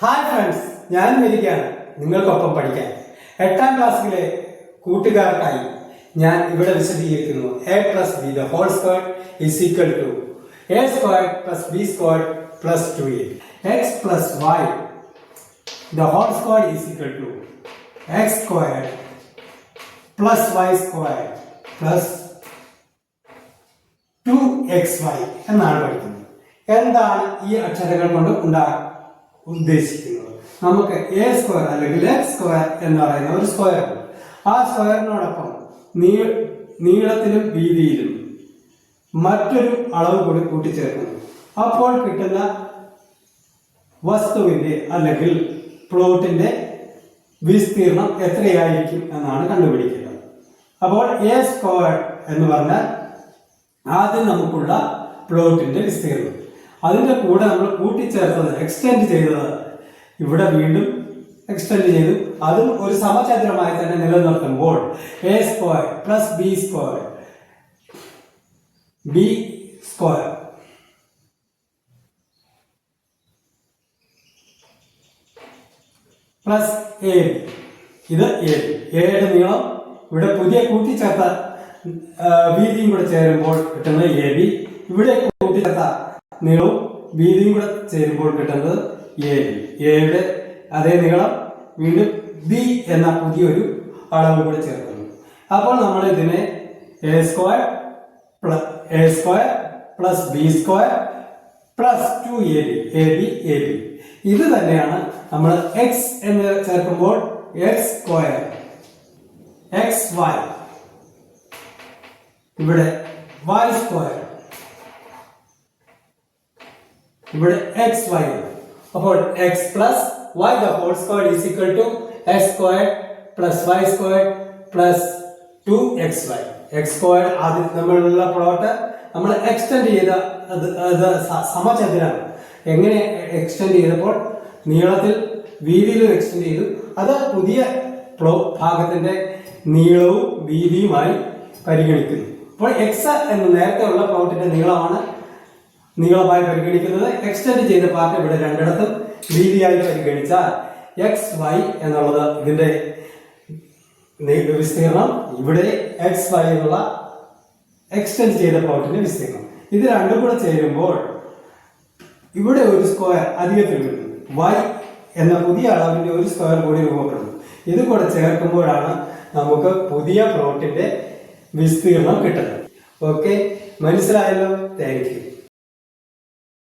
Hi friends, ഞാൻ വരികയാണ് നിങ്ങൾക്കൊപ്പം പഠിക്കാൻ. 8ാം ക്ലാസ്സിലെ കൂട്ടുകാർക്കായി ഞാൻ ഇവിടെ വിശദീകരിക്കുന്നു. a plus b the whole squared is equal to a squared plus b squared plus 2a. x plus y the whole squared is equal to x squared plus y squared plus 2xy എന്നാണ് പഠിക്കുന്നത്. എന്താണ് ഈ അക്ഷരങ്ങൾ കൊണ്ട് ഉദ്ദേശിക്കുന്നത്? നമുക്ക് A square അല്ലെങ്കിൽ X square എന്ന് പറയുന്ന ഒരു സ്ക്വയർ ഉണ്ട്. ആ സ്ക്വയറിനോടൊപ്പം നീളത്തിലും വീതിയിലും മറ്റൊരു അളവ് കൂടി കൂട്ടിച്ചേർക്കുന്നു. അപ്പോൾ കിട്ടുന്ന വസ്തുവിന്റെ അല്ലെങ്കിൽ പ്ലോട്ടിന്റെ വിസ്തീർണം എത്രയായിരിക്കും എന്നാണ് കണ്ടുപിടിക്കുന്നത്. അപ്പോൾ എ സ്ക്വയർ എന്ന് പറഞ്ഞാൽ ആദ്യം നമുക്കുള്ള പ്ലോട്ടിന്റെ വിസ്തീർണം, അതിന്റെ കൂടെ നമ്മൾ കൂട്ടിച്ചേർത്തത് എക്സ്റ്റെൻഡ് ചെയ്തത് ഇവിടെ വീണ്ടും എക്സ്റ്റെൻഡ് ചെയ്തു, അതും ഒരു സമചതുരമായി തന്നെ നിലനിർത്തുമ്പോൾ A square plus B square plus A B, ഇത് എ ബി. എയുടെ നീളം ഇവിടെ പുതിയ കൂട്ടിച്ചേർത്ത വീതിയും കൂടെ ചേരുമ്പോൾ കിട്ടുന്നത് എ ബി. ഇവിടെ കൂട്ടിച്ചേർത്ത നീളവും വീതിയും കൂടെ ചേരുമ്പോൾ കിട്ടുന്നത് എ ബി. എയുടെ അതേ നീളം വീണ്ടും ബി എന്ന പുതിയൊരു അളവ് കൂടെ ചേർക്കുന്നു. അപ്പോൾ നമ്മൾ ഇതിനെ A square plus B square plus 2ab ഇത് തന്നെയാണ് നമ്മൾ എക്സ് എന്ന് ചേർക്കുമ്പോൾ എക്സ് സ്ക്വയർ എക്സ് വൈ, ഇവിടെ വൈ സ്ക്വയർ, ഇവിടെ എക്സ് വൈ. അപ്പോൾ X plus Y the whole square is equal to X square plus Y square plus 2xy. X square ആദ്യം നമ്മളുള്ള പ്ലോട്ട് നമ്മൾ എക്സ്റ്റെൻഡ് ചെയ്ത അത് സമചതുരം എങ്ങനെ എക്സ്റ്റെൻഡ് ചെയ്തപ്പോൾ നീളത്തിൽ വീതിയിലും എക്സ്റ്റെൻഡ് ചെയ്തു. അത് പുതിയ ഭാഗത്തിന്റെ നീളവും വീതിയുമായി പരിഗണിക്കുന്നു. അപ്പോൾ എക്സ് എന്ന് നേരത്തെ ഉള്ള പ്ലോട്ടിന്റെ നീളമായി പരിഗണിക്കുന്നത്. എക്സ്റ്റെൻഡ് ചെയ്ത പാർട്ട് ഇവിടെ രണ്ടിടത്തും വീതിയായി പരിഗണിച്ചാൽ എക്സ് വൈ എന്നുള്ളത് ഇതിന്റെ വിസ്തീർണം, ഇവിടെ എക്സ് വൈ എന്നുള്ള എക്സ്റ്റെൻഡ് ചെയ്ത പ്ലോട്ടിന്റെ വിസ്തീർണം. ഇത് രണ്ടും കൂടെ ചേരുമ്പോൾ ഇവിടെ ഒരു സ്ക്വയർ അധികത്തിൽ വരുന്നു. വൈ എന്ന പുതിയ അളവിന്റെ ഒരു സ്ക്വയർ കൂടി രൂപപ്പെടുന്നു. ഇത് കൂടെ ചേർക്കുമ്പോഴാണ് നമുക്ക് പുതിയ പ്ലോട്ടിന്റെ വിസ്തീർണം കിട്ടുന്നത്. ഓക്കെ, മനസ്സിലായല്ലോ? Thank you.